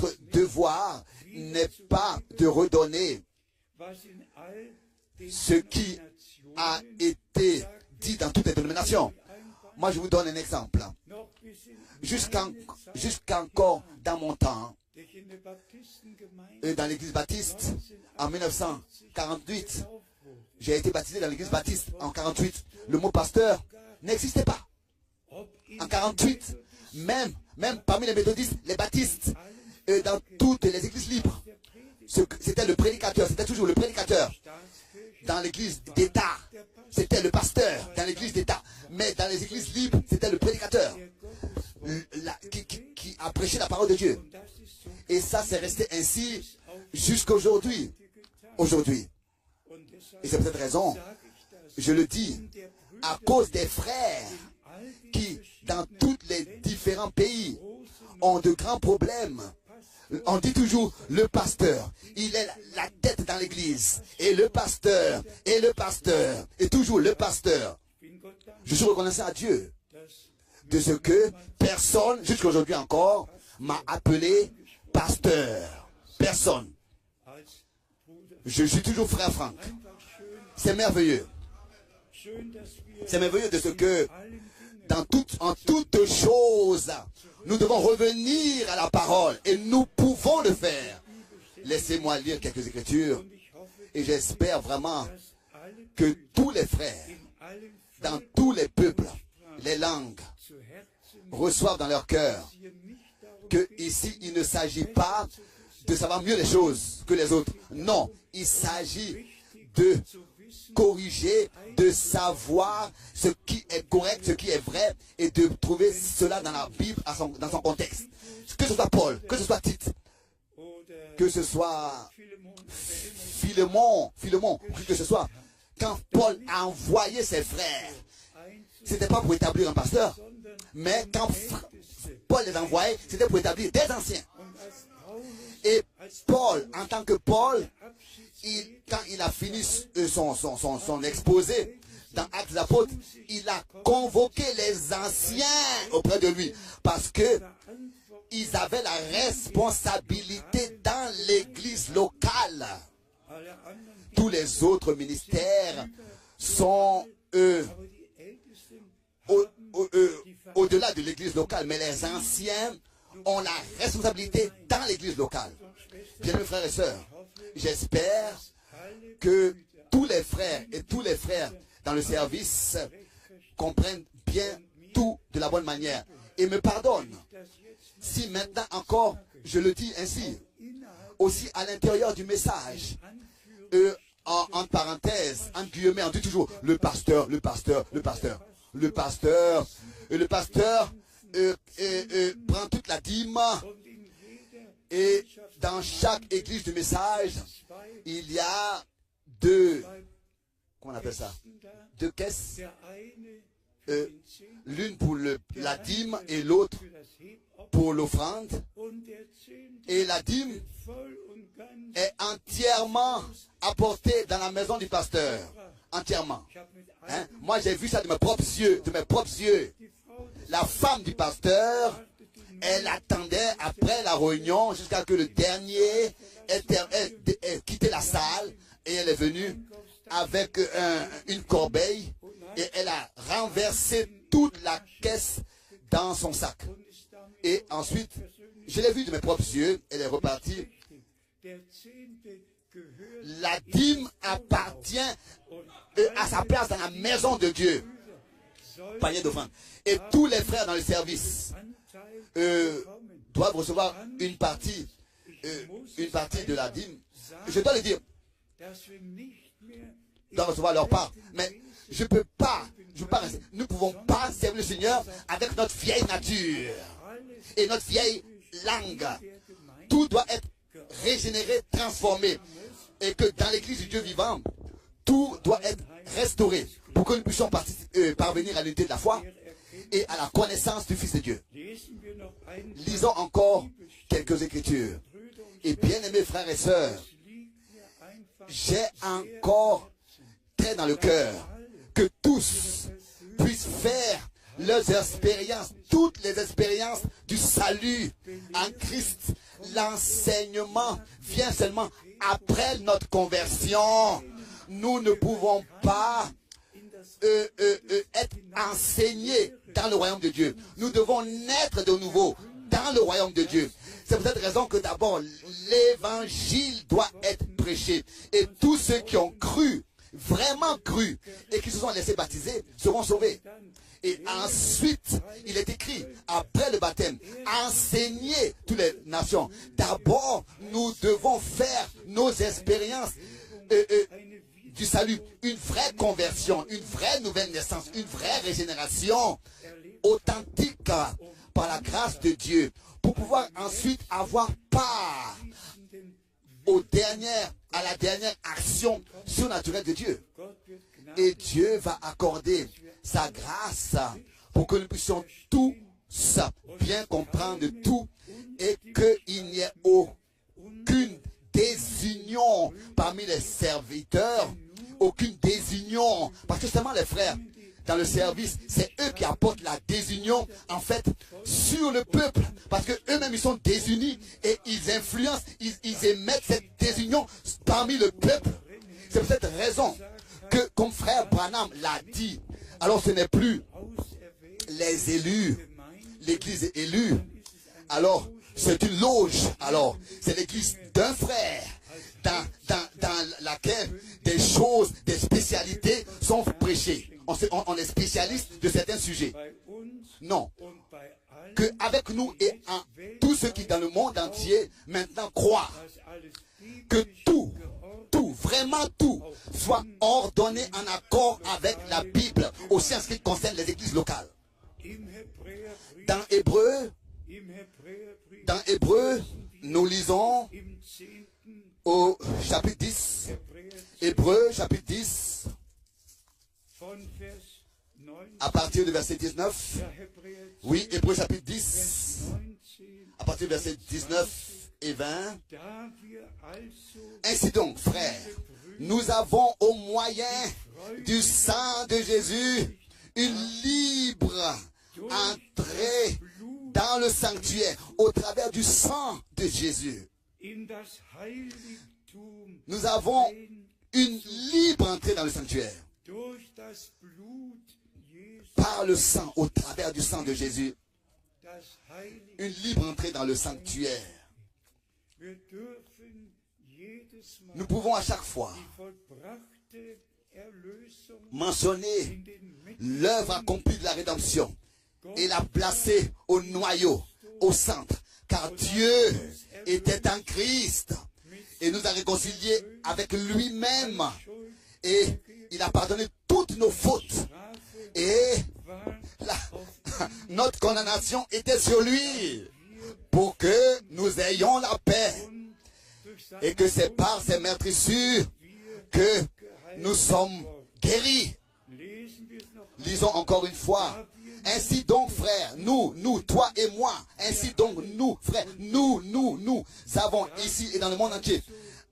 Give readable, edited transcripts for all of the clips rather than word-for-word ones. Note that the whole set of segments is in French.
notre devoir n'est pas de redonner ce qui a été dit dans toutes les dénominations. Moi, je vous donne un exemple. Jusqu'encore dans mon temps, dans l'église baptiste, en 1948, j'ai été baptisé dans l'église baptiste en 48. Le mot pasteur n'existait pas. En 48, même parmi les méthodistes, les baptistes, dans toutes les églises libres, c'était le prédicateur, c'était toujours le prédicateur. Dans l'église d'État, c'était le pasteur, dans l'église d'État. Mais dans les églises libres, c'était le prédicateur qui a prêché la parole de Dieu. Et ça, c'est resté ainsi jusqu'à aujourd'hui. Aujourd'hui. Et c'est pour cette raison, je le dis, à cause des frères qui, dans tous les différents pays, ont de grands problèmes. On dit toujours, le pasteur, il est la tête dans l'église. Et le pasteur, et toujours le pasteur. Je suis reconnaissant à Dieu de ce que personne, jusqu'à aujourd'hui encore, m'a appelé pasteur. Personne. Je suis toujours frère Franck. C'est merveilleux. C'est merveilleux de ce que, en toutes choses, nous devons revenir à la parole et nous pouvons le faire. Laissez-moi lire quelques écritures et j'espère vraiment que tous les frères, dans tous les peuples, les langues, reçoivent dans leur cœur que ici il ne s'agit pas de savoir mieux les choses que les autres. Non, il s'agit de corriger, de savoir ce qui est correct, ce qui est vrai, et de trouver cela dans la Bible, dans son contexte. Que ce soit Paul, que ce soit Tite, que ce soit Philémon, que ce soit, quand Paul a envoyé ses frères, c'était pas pour établir un pasteur, mais quand Paul les envoyait, c'était pour établir des anciens. Et Paul, en tant que Paul, quand il a fini son exposé dans Actes des Apôtres, il a convoqué les anciens auprès de lui parce que ils avaient la responsabilité dans l'église locale. Tous les autres ministères sont au-delà de l'église locale, mais les anciens ont la responsabilité dans l'église locale. Bien-aimés frères et sœurs, j'espère que tous les frères et tous les frères dans le service comprennent bien tout de la bonne manière et me pardonnent. Si maintenant encore, je le dis ainsi, aussi à l'intérieur du message, en parenthèse, en guillemets, on dit toujours le pasteur, le pasteur, le pasteur, le pasteur, et le pasteur prend toute la dîme. Et dans chaque église du message, il y a deux, comment on appelle ça, deux caisses, l'une pour la dîme et l'autre pour l'offrande. Et la dîme est entièrement apportée dans la maison du pasteur, entièrement. Hein? Moi j'ai vu ça de mes propres yeux, La femme du pasteur, elle attendait après la réunion jusqu'à que le dernier ait quitté la salle et elle est venue avec une corbeille et elle a renversé toute la caisse dans son sac. Et ensuite, je l'ai vue de mes propres yeux, elle est repartie. La dîme appartient à sa place dans la maison de Dieu. Panier d'offrande. Et tous les frères dans le service doivent recevoir une partie de la dîme. Je dois le dire. Ils doivent recevoir leur part. Mais je peux pas rester. Nous ne pouvons pas servir le Seigneur avec notre vieille nature et notre vieille langue. Tout doit être régénéré, transformé. Et que dans l'église du Dieu vivant, tout doit être restauré pour que nous puissions parvenir à l'unité de la foi et à la connaissance du Fils de Dieu. Lisons encore quelques écritures. Et bien aimés frères et sœurs, j'ai encore très dans le cœur que tous puissent faire leurs expériences, toutes les expériences du salut en Christ, l'enseignement vient seulement après notre conversion. Nous ne pouvons pas être enseignés dans le royaume de Dieu. Nous devons naître de nouveau dans le royaume de Dieu. C'est pour cette raison que d'abord l'évangile doit être prêché. Et tous ceux qui ont cru, vraiment cru, et qui se sont laissés baptiser, seront sauvés. Et ensuite, il est écrit, après le baptême, enseigner toutes les nations. D'abord, nous devons faire nos expériences du salut, une vraie conversion, une vraie nouvelle naissance, une vraie régénération authentique par la grâce de Dieu, pour pouvoir ensuite avoir part à la dernière action surnaturelle de Dieu. Et Dieu va accorder sa grâce pour que nous puissions tous bien comprendre tout et qu'il n'y ait aucune désunion parmi les serviteurs, aucune désunion, parce que seulement les frères dans le service, c'est eux qui apportent la désunion en fait sur le peuple, parce que eux-mêmes ils sont désunis et ils influencent, ils émettent cette désunion parmi le peuple. C'est pour cette raison que, comme frère Branham l'a dit, alors ce n'est plus les élus, l'église élue, alors c'est une loge, alors c'est l'église d'un frère dans laquelle des choses, des spécialités sont prêchées. On est spécialiste de certains sujets. Non. Qu'avec nous et en tous ceux qui dans le monde entier maintenant croient que tout, vraiment tout, soit ordonné en accord avec la Bible, aussi en ce qui concerne les églises locales. Dans Hébreu, nous lisons au chapitre 10, Hébreu chapitre 10, à partir du verset 19. Oui, Hébreu chapitre 10, à partir du verset 19 et 20. Ainsi donc, frères, nous avons au moyen du sang de Jésus une libre entrée dans le sanctuaire au travers du sang de Jésus. Nous avons une libre entrée dans le sanctuaire par le sang, au travers du sang de Jésus. Une libre entrée dans le sanctuaire. Nous pouvons à chaque fois mentionner l'œuvre accomplie de la rédemption et la placer au noyau, au centre, car Dieu était en Christ et nous a réconciliés avec lui-même et il a pardonné toutes nos fautes et notre condamnation était sur lui pour que nous ayons la paix et que c'est par ces meurtrissures que nous sommes guéris. Lisons encore une fois. Ainsi donc, frères, nous, toi et moi, ainsi donc, nous, frères, nous avons ici et dans le monde entier.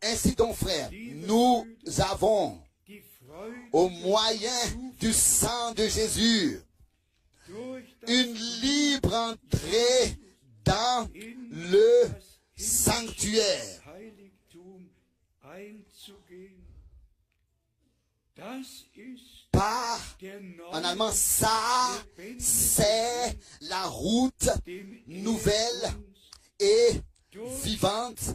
Ainsi donc, frères, nous avons, au moyen du sang de Jésus, une libre entrée dans le sanctuaire. En allemand, ça, c'est la route nouvelle et vivante,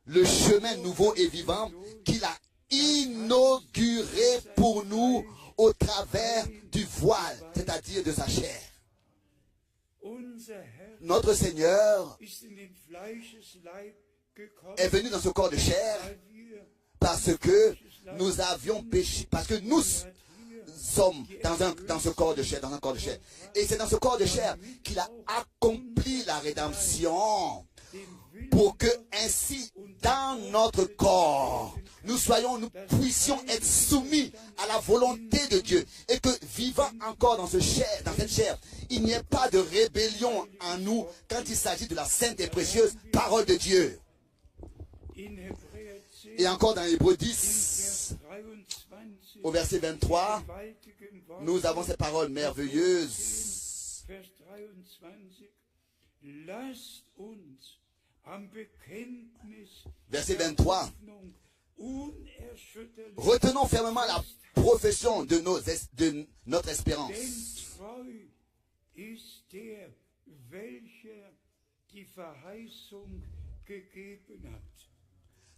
le chemin nouveau et vivant qu'il a inauguré pour nous au travers du voile, c'est-à-dire de sa chair. Notre Seigneur est venu dans ce corps de chair parce que nous avions péché, parce que nous sommes dans ce corps de chair, dans un corps de chair. Et c'est dans ce corps de chair qu'il a accompli la rédemption pour que ainsi, dans notre corps, nous puissions être soumis à la volonté de Dieu et que vivant encore dans cette chair, il n'y ait pas de rébellion en nous quand il s'agit de la sainte et précieuse parole de Dieu. Et encore dans Hébreu 10, au verset 23, nous avons ces paroles merveilleuses. Verset 23. Retenons fermement la profession de notre espérance.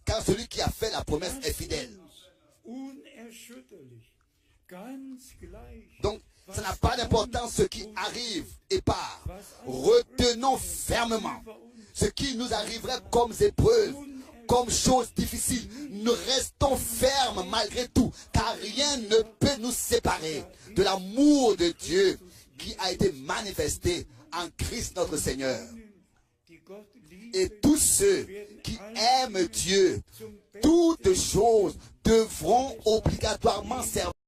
Car celui qui a fait la promesse est fidèle. Donc, ça n'a pas d'importance ce qui arrive et part. Retenons fermement ce qui nous arriverait comme épreuve, comme chose difficile. Nous restons fermes malgré tout, car rien ne peut nous séparer de l'amour de Dieu qui a été manifesté en Christ notre Seigneur. Et tous ceux qui aiment Dieu, toutes choses devront obligatoirement servir